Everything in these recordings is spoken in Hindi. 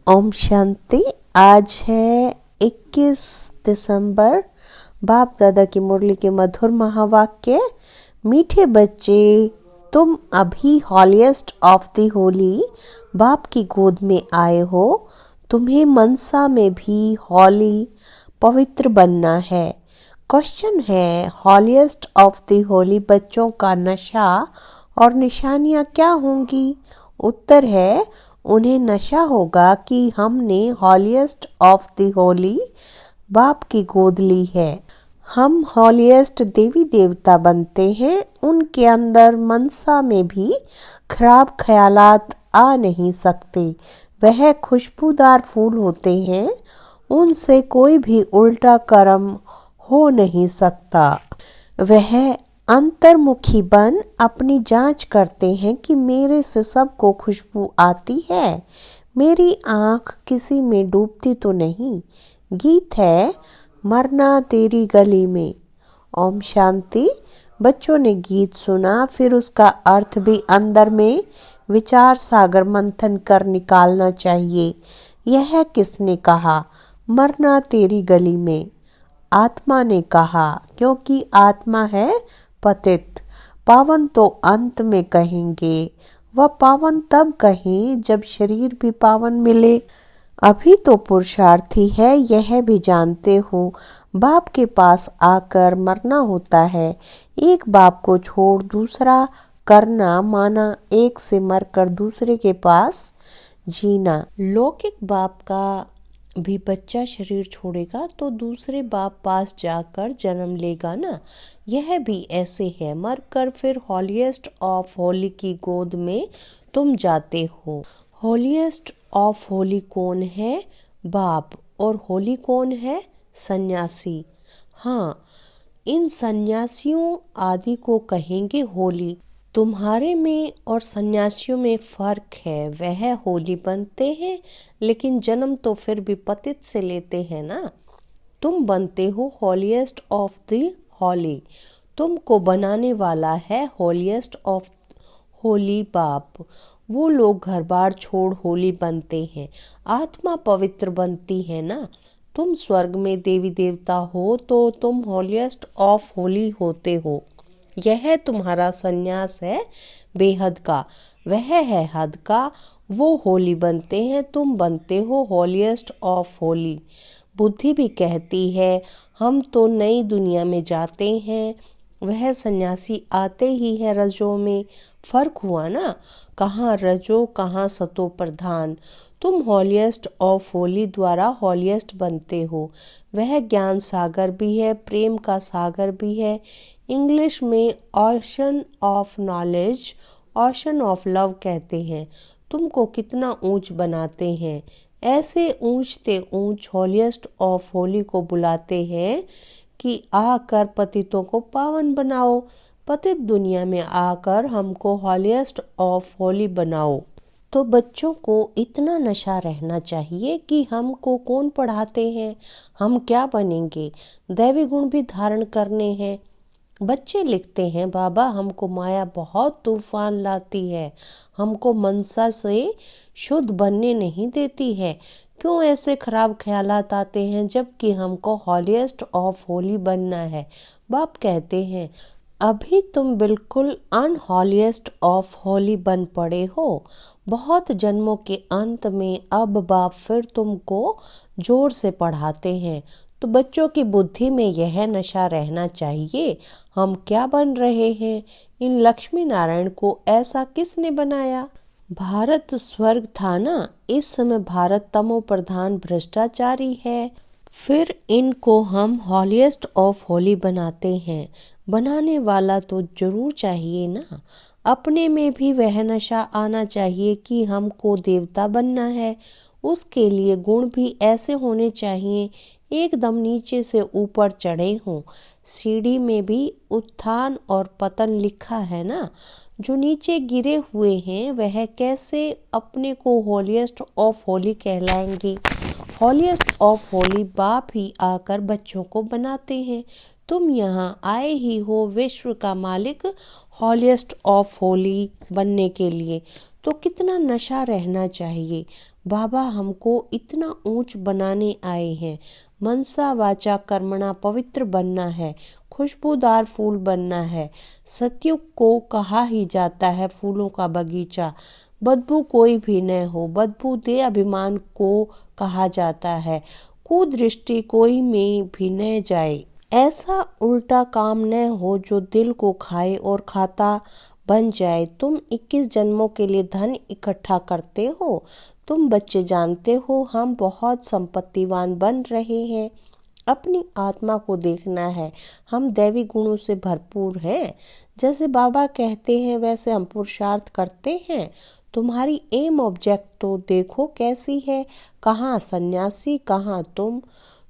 ओम शांति। आज है 21 दिसंबर। बाप दादा की मुरली के मधुर महावाक्य। मीठे बच्चे, तुम अभी हॉलीएस्ट ऑफ द होली बाप की गोद में आए हो। तुम्हें मनसा में भी हॉली पवित्र बनना है। क्वेश्चन है, हॉलीएस्ट ऑफ द होली बच्चों का नशा और निशानियां क्या होंगी? उत्तर है, उन्हें नशा होगा कि हमने हॉलीएस्ट ऑफ द होली बाप की गोद ली है। हम हॉलीएस्ट देवी देवता बनते हैं। उनके अंदर मनसा में भी खराब ख्यालात आ नहीं सकते। वह खुशबूदार फूल होते हैं, उनसे कोई भी उल्टा कर्म हो नहीं सकता। वह अंतर्मुखी बन अपनी जांच करते हैं कि मेरे से सबको खुशबू आती है, मेरी आंख किसी में डूबती तो नहीं। गीत है, मरना तेरी गली में। ओम शांति। बच्चों ने गीत सुना, फिर उसका अर्थ भी अंदर में विचार सागर मंथन कर निकालना चाहिए। यह किसने कहा, मरना तेरी गली में? आत्मा ने कहा, क्योंकि आत्मा है पतित। पावन तो अंत में कहेंगे। वह पावन तब कहें जब शरीर भी पावन मिले। अभी तो पुरुषार्थी है, यह भी जानते हो। बाप के पास आकर मरना होता है। एक बाप को छोड़ दूसरा करना माना एक से मरकर दूसरे के पास जीना। लौकिक बाप का भी बच्चा शरीर छोड़ेगा तो दूसरे बाप पास जाकर जन्म लेगा ना। यह भी ऐसे है, मरकर फिर हॉलीएस्ट ऑफ होली की गोद में तुम जाते हो। हॉलीएस्ट ऑफ होली कौन है? बाप। और होली कौन है? सन्यासी। हाँ, इन सन्यासियों आदि को कहेंगे होली। तुम्हारे में और सन्यासियों में फर्क है। वह होली बनते हैं लेकिन जन्म तो फिर भी पतित से लेते हैं ना। तुम बनते हो हॉलीएस्ट ऑफ द होली। तुमको बनाने वाला है हॉलीएस्ट ऑफ होली बाप। वो लोग घर बार छोड़ होली बनते हैं। आत्मा पवित्र बनती है ना। तुम स्वर्ग में देवी देवता हो तो तुम हॉलीएस्ट ऑफ होली होते हो। यह तुम्हारा सन्यास है बेहद का, वह है हद का। वो होली बनते हैं, तुम बनते हो हॉलीएस्ट ऑफ होली। बुद्धि भी कहती है हम तो नई दुनिया में जाते हैं। वह सन्यासी आते ही है रजो में। फर्क हुआ ना, कहाँ रजो कहाँ सतो प्रधान। तुम हॉलीएस्ट ऑफ होली द्वारा हॉलीएस्ट बनते हो। वह ज्ञान सागर भी है, प्रेम का सागर भी है। इंग्लिश में ocean of knowledge, ocean of love कहते हैं। तुमको कितना ऊंच बनाते हैं। ऐसे ऊंचते ऊंच हॉलीएस्ट ऑफ होली को बुलाते हैं कि आकर पतितों को पावन बनाओ। पतित दुनिया में आकर हमको हॉलीएस्ट ऑफ होली बनाओ। तो बच्चों को इतना नशा रहना चाहिए कि हमको कौन पढ़ाते हैं, हम क्या बनेंगे। दैवी गुण भी धारण करने हैं। बच्चे लिखते हैं, बाबा हमको माया बहुत तूफान लाती है, हमको मनसा से शुद्ध बनने नहीं देती है। क्यों ऐसे खराब ख्यालात आते हैं जबकि हमको हॉलीएस्ट ऑफ होली बनना है? बाप कहते हैं, अभी तुम बिल्कुल अनहॉलीएस्ट ऑफ होली बन पड़े हो। बहुत जन्मों के अंत में अब बाप फिर तुमको जोर से पढ़ाते हैं। तो बच्चों की बुद्धि में यह नशा रहना चाहिए, हम क्या बन रहे हैं। इन लक्ष्मी नारायण को ऐसा किसने बनाया? भारत स्वर्ग था ना। इस समय भारत तमो प्रधान भ्रष्टाचारी है। फिर इनको हम हॉलीएस्ट ऑफ होली बनाते हैं। बनाने वाला तो जरूर चाहिए ना। अपने में भी वह नशा आना चाहिए कि हमको देवता बनना है। उसके लिए गुण भी ऐसे होने चाहिए एकदम नीचे से ऊपर चढ़े हों। सीढ़ी में भी उत्थान और पतन लिखा है ना। जो नीचे गिरे हुए हैं वह कैसे अपने को हॉलीएस्ट ऑफ होली कहलाएंगे? हॉलीएस्ट ऑफ होली बाप ही आकर बच्चों को बनाते हैं। तुम यहाँ आए ही हो विश्व का मालिक हॉलीएस्ट ऑफ होली बनने के लिए। तो कितना नशा रहना चाहिए। बाबा हमको इतना ऊंच बनाने आए हैं। मनसा वाचा कर्मणा पवित्र बनना है, खुशबूदार फूल बनना है। सतयुग को कहा ही जाता है फूलों का बगीचा। बदबू कोई भी न हो, बदबू दे अभिमान को कहा जाता है। कुदृष्टि कोई में भी न जाए, ऐसा उल्टा काम न हो जो दिल को खाए और खाता बन जाए। तुम 21 जन्मों के लिए धन इकट्ठा करते हो। तुम बच्चे जानते हो हम बहुत संपत्तिवान बन रहे हैं। अपनी आत्मा को देखना है, हम दैवी गुणों से भरपूर हैं। जैसे बाबा कहते हैं वैसे हम पुरुषार्थ करते हैं। तुम्हारी एम ऑब्जेक्ट तो देखो कैसी है, कहाँ सन्यासी कहाँ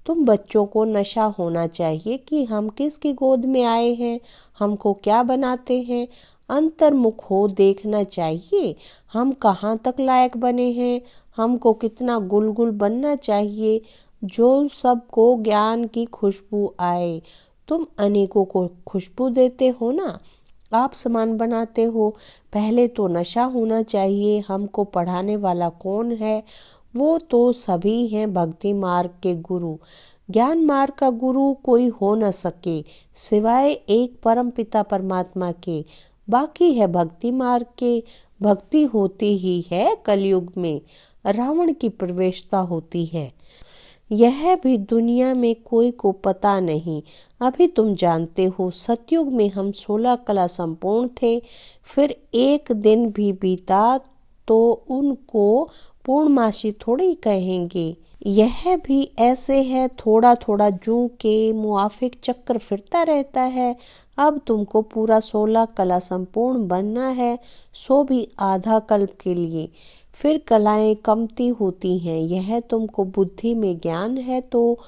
तुम बच्चों को नशा होना चाहिए कि हम किसकी गोद में आए हैं, हमको क्या बनाते हैं। अंतर्मुख हो देखना चाहिए हम कहाँ तक लायक बने हैं, हमको कितना गुलगुल बनना चाहिए जो सबको ज्ञान की खुशबू आए। तुम अनेकों को खुशबू देते हो ना, आप समान बनाते हो। पहले तो नशा होना चाहिए हमको पढ़ाने वाला कौन है, वो तो सभी हैं भक्ति मार्ग के गुरु। ज्ञान मार्ग का गुरु कोई हो न सके सिवाय एक परम पिता परमात्मा के। बाकी है भक्ति मार्ग के, भक्ति होती ही है कलयुग में, रावण की प्रवेशता होती है। यह भी दुनिया में कोई को पता नहीं। अभी तुम जानते हो सतयुग में हम 16 कला संपूर्ण थे, फिर एक दिन भी बीता तो उनको पूर्णमासी थोड़ी कहेंगे। यह भी ऐसे है थोड़ा थोड़ा जू के मुआफिक चक्र फिरता रहता है। अब तुमको पूरा 16 कला संपूर्ण बनना है, सो भी आधा कल्प के लिए। फिर कलाएं कमती होती हैं। यह तुमको बुद्धि में ज्ञान है तो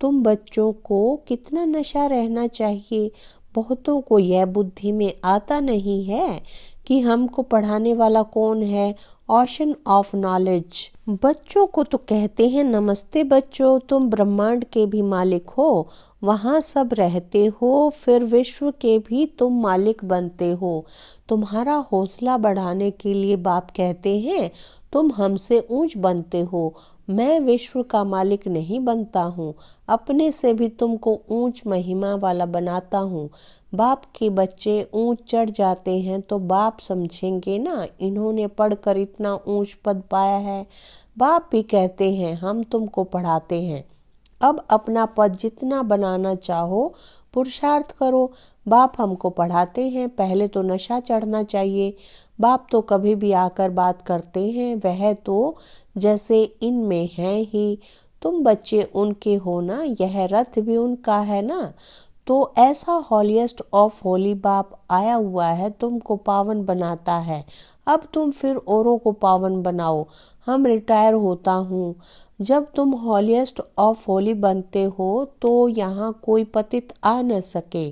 तुम बच्चों को कितना नशा रहना चाहिए। बहुतों को यह बुद्धि में आता नहीं है कि हमको पढ़ाने वाला कौन है, ओशन ऑफ नॉलेज। बच्चों को तो कहते हैं नमस्ते बच्चों, तुम ब्रह्मांड के भी मालिक हो, वहाँ सब रहते हो, फिर विश्व के भी तुम मालिक बनते हो। तुम्हारा हौसला बढ़ाने के लिए बाप कहते हैं तुम हमसे ऊंच बनते हो। मैं विश्व का मालिक नहीं बनता हूँ, अपने से भी तुमको ऊंच महिमा वाला बनाता हूँ। बाप के बच्चे ऊंच चढ़ जाते हैं तो बाप समझेंगे ना इन्होंने पढ़कर इतना ऊंच पद पाया है। बाप भी कहते हैं हम तुमको पढ़ाते हैं, अब अपना पद जितना बनाना चाहो पुरुषार्थ करो। बाप हमको पढ़ाते हैं, पहले तो नशा चढ़ना चाहिए। बाप तो कभी भी आकर बात करते हैं, वह तो जैसे इनमें है ही। तुम बच्चे उनके हो ना, यह रथ भी उनका है ना। तो ऐसा हॉलीएस्ट ऑफ होली बाप आया हुआ है, तुमको पावन बनाता है। अब तुम फिर औरों को पावन बनाओ। हम रिटायर होता हूँ। जब तुम हॉलीएस्ट ऑफ होली बनते हो तो यहाँ कोई पतित आ न सके।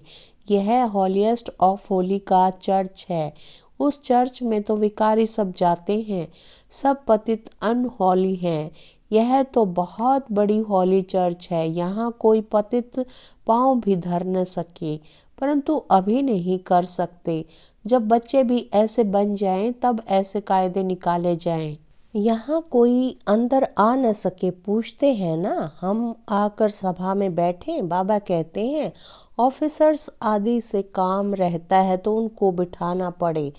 यह हॉलीएस्ट ऑफ होली का चर्च है। उस चर्च में तो विकारी सब जाते हैं, सब पतित अनहोली हैं। यह तो बहुत बड़ी हॉली चर्च है, यहाँ कोई पतित पांव भी धर न सके। परंतु अभी नहीं कर सकते, जब बच्चे भी ऐसे बन जाएं तब ऐसे कायदे निकाले जाएं। यहाँ कोई अंदर आ न सके। पूछते हैं ना, हम आकर सभा में बैठे, बाबा कहते हैं ऑफिसर्स आदि से काम रहता है तो उनको बिठाना पड़े।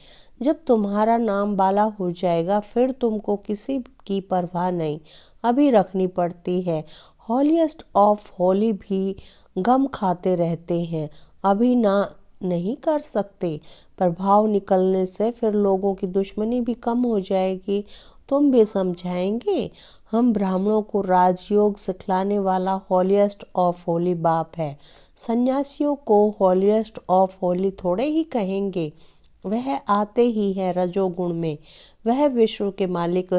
जब तुम्हारा नाम बाला हो जाएगा फिर तुमको किसी की परवाह नहीं, अभी रखनी पड़ती है। हॉलीएस्ट ऑफ होली भी गम खाते रहते हैं, अभी ना नहीं कर सकते। प्रभाव निकलने से फिर लोगों की दुश्मनी भी कम हो जाएगी। तुम भी समझाएंगे। हम ब्राह्मणों को राजयोग सिखलाने वाला हॉलीएस्ट ऑफ होली बाप है। सन्यासियों को हॉलीएस्ट ऑफ होली थोड़े ही कहेंगे, वह आते ही है रजोगुण में। वह विश्व के मालिक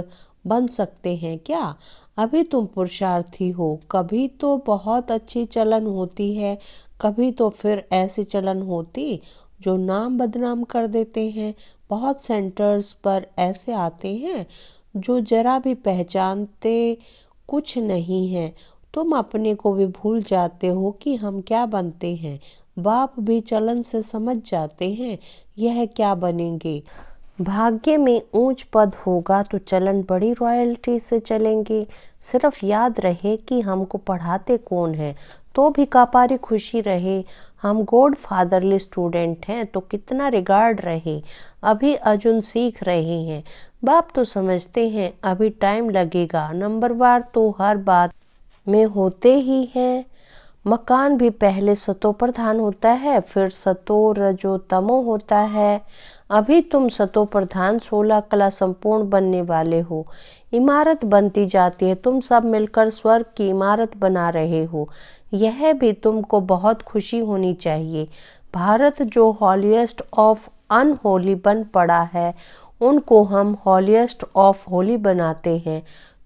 बन सकते हैं क्या? अभी तुम पुरुषार्थी हो। कभी तो बहुत अच्छी चलन होती है, कभी तो फिर ऐसी चलन होती जो नाम बदनाम कर देते हैं। बहुत सेंटर्स पर ऐसे आते हैं जो जरा भी पहचानते कुछ नहीं है। तुम अपने को भी भूल जाते हो कि हम क्या बनते हैं। बाप भी चलन से समझ जाते हैं यह क्या बनेंगे। भाग्य में ऊंच पद होगा तो चलन बड़ी रॉयल्टी से चलेंगे। सिर्फ याद रहे कि हमको पढ़ाते कौन है, तो भी कापारी खुशी रहे। हम गॉड फादरली स्टूडेंट हैं तो कितना रिगार्ड रहे। अभी अर्जुन सीख रहे हैं, बाप तो समझते हैं अभी टाइम लगेगा। नंबरवार तो हर बात में होते ही है। मकान भी पहले सतो प्रधान होता है, फिर सतो रजो तमो होता है। अभी तुम सतो प्रधान 16 कला संपूर्ण बनने वाले हो। इमारत बनती जाती है, तुम सब मिलकर स्वर्ग की इमारत बना रहे हो। यह भी तुमको बहुत खुशी होनी चाहिए। भारत जो हॉलीएस्ट ऑफ अनहोली बन पड़ा है, उनको हम हॉलीएस्ट ऑफ होली बनाते हैं,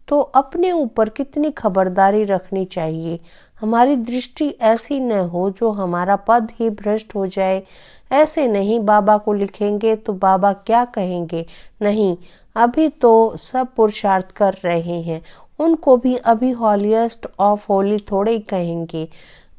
तो अपने ऊपर कितनी खबरदारी रखनी चाहिए। हमारी दृष्टि ऐसी न हो जो हमारा पद ही भ्रष्ट हो जाए। ऐसे नहीं बाबा को लिखेंगे तो बाबा क्या कहेंगे। नहीं, अभी तो सब पुरुषार्थ कर रहे हैं, उनको भी अभी हॉलीएस्ट ऑफ होली थोड़े ही कहेंगे।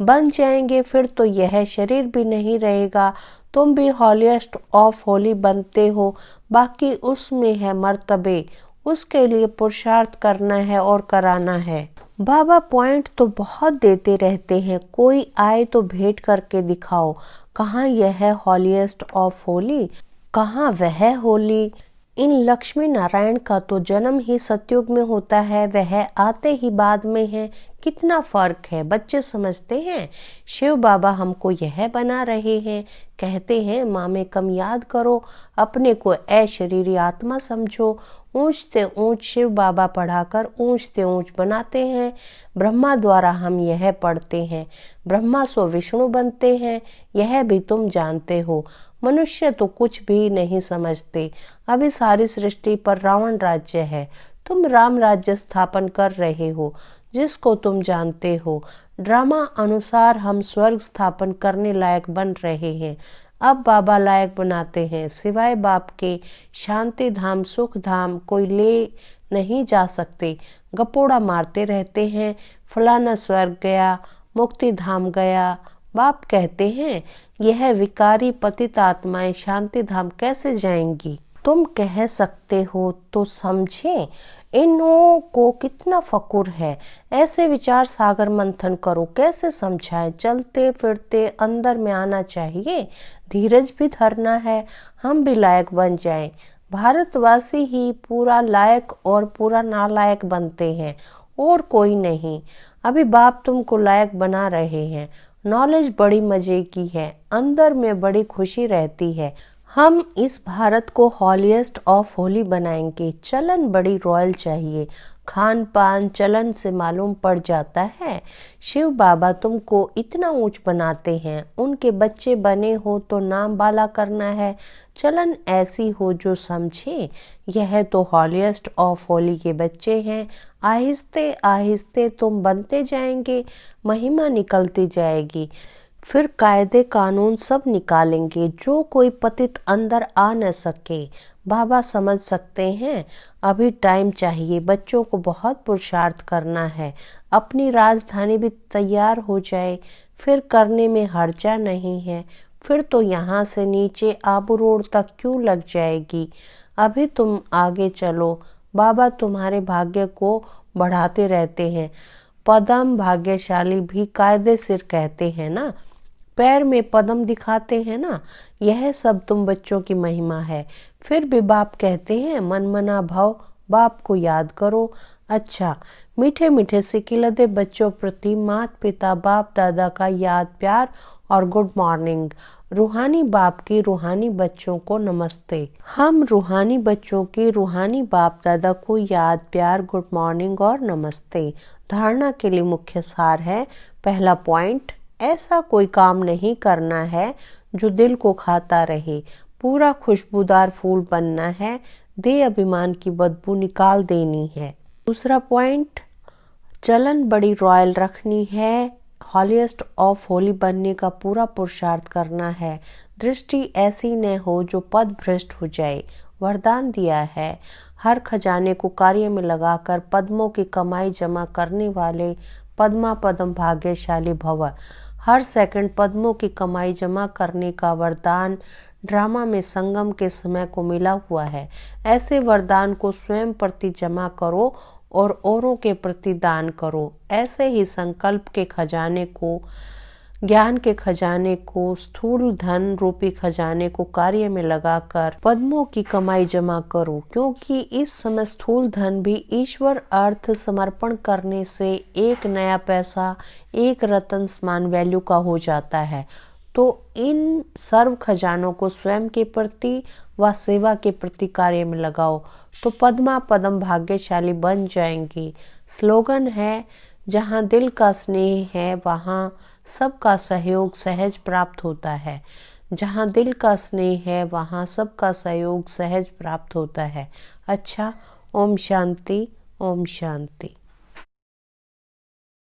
बन जाएंगे फिर तो यह शरीर भी नहीं रहेगा। तुम भी हॉलीएस्ट ऑफ होली बनते हो, बाकी उसमें है मर्तबे, उसके लिए पुरुषार्थ करना है और कराना है। बाबा पॉइंट तो बहुत देते रहते हैं, कोई आए तो भेंट करके दिखाओ। कहाँ यह है हॉलीएस्ट ऑफ होली, कहाँ वह होली। इन लक्ष्मी नारायण का तो जन्म ही सतयुग में होता है, वह आते ही बाद में है। कितना फर्क है, बच्चे समझते हैं। शिव बाबा हमको यह बना रहे हैं, कहते हैं माँ में कम याद करो, अपने को अशरीरी आत्मा समझो। ऊंच से ऊंच शिव बाबा पढ़ाकर ऊंच से ऊंच बनाते हैं। ब्रह्मा द्वारा हम यह पढ़ते हैं, ब्रह्मा सो विष्णु बनते हैं, यह भी तुम जानते हो। मनुष्य तो कुछ भी नहीं समझते। अभी सारी सृष्टि पर रावण राज्य है, तुम राम राज्य स्थापन कर रहे हो, जिसको तुम जानते हो। ड्रामा अनुसार हम स्वर्ग स्थापन करने लायक बन रहे हैं। अब बाबा लायक बनाते हैं, सिवाय बाप के शांति धाम सुख धाम कोई ले नहीं जा सकते। गपोड़ा मारते रहते हैं, फलाना स्वर्ग गया, मुक्ति धाम गया। बाप कहते हैं यह विकारी पतित आत्माएं शांति धाम कैसे जाएंगी। तुम कह सकते हो तो समझें, इन्हों को कितना फकुर है। ऐसे विचार सागर मंथन करो, कैसे समझाएं। चलते फिरते अंदर में आना चाहिए, धीरज भी धरना है, हम भी लायक बन जाएं। भारतवासी ही पूरा लायक और पूरा नालायक बनते हैं, और कोई नहीं। अभी बाप तुमको लायक बना रहे हैं। नॉलेज बड़ी मजे की है, अंदर में बड़ी खुशी रहती है। हम इस भारत को हॉलीएस्ट ऑफ होली बनाएंगे। चलन बड़ी रॉयल चाहिए, खान पान चलन से मालूम पड़ जाता है। शिव बाबा तुमको इतना ऊंच बनाते हैं, उनके बच्चे बने हो तो नाम बाला करना है। चलन ऐसी हो जो समझे, यह तो हॉलीएस्ट ऑफ होली के बच्चे हैं। आहिस्ते आहिस्ते तुम बनते जाएंगे, महिमा निकलती जाएगी। फिर कायदे कानून सब निकालेंगे, जो कोई पतित अंदर आ न सके। बाबा समझ सकते हैं, अभी टाइम चाहिए, बच्चों को बहुत पुरुषार्थ करना है। अपनी राजधानी भी तैयार हो जाए, फिर करने में हर्जा नहीं है। फिर तो यहाँ से नीचे आबू रोड तक क्यों लग जाएगी। अभी तुम आगे चलो, बाबा तुम्हारे भाग्य को बढ़ाते रहते हैं। पदम भाग्यशाली भी कायदे सिर कहते हैं ना, पैर में पदम दिखाते हैं ना, यह सब तुम बच्चों की महिमा है। फिर भी बाप कहते हैं मन मना भव, बाप को याद करो। अच्छा, मीठे मीठे सिकिलदे बच्चों प्रति माता पिता बाप दादा का याद प्यार और गुड मॉर्निंग। रूहानी बाप की रूहानी बच्चों को नमस्ते। हम रूहानी बच्चों की रूहानी बाप दादा को याद प्यार गुड मॉर्निंग और नमस्ते। धारणा के लिए मुख्य सार है। पहला पॉइंट, ऐसा कोई काम नहीं करना है जो दिल को खाता रहे। पूरा खुशबूदार फूल बनना है, दे अभिमान की बदबू निकाल देनी है। दूसरा पॉइंट, चलन बड़ी रॉयल रखनी है, हॉलीएस्ट ऑफ होली बनने का पूरा पुरुषार्थ करना है। दृष्टि ऐसी न हो जो पद भ्रष्ट हो जाए। वरदान दिया है, हर खजाने को कार्य में लगाकर पद्मों की कमाई जमा करने वाले पद्मा पद्म भाग्यशाली भव। हर सेकंड पद्मों की कमाई जमा करने का वरदान ड्रामा में संगम के समय को मिला हुआ है। ऐसे वरदान को स्वयं प्रति जमा करो और औरों के प्रति दान करो। ऐसे ही संकल्प के खजाने को, ज्ञान के खजाने को, स्थूल धन रूपी खजाने को कार्य में लगाकर पद्मों की कमाई जमा करो, क्योंकि इस समय स्थूल धन भी ईश्वर अर्थ समर्पण करने से एक नया पैसा एक रत्न समान वैल्यू का हो जाता है। तो इन सर्व खजानों को स्वयं के प्रति व सेवा के प्रति कार्य में लगाओ तो पद्मा पद्म भाग्यशाली बन जाएंगी। स्लोगन है, जहाँ दिल का स्नेह है वहाँ सबका सहयोग सहज प्राप्त होता है। जहाँ दिल का स्नेह है वहाँ सबका सहयोग सहज प्राप्त होता है। अच्छा, ओम शांति, ओम शांति।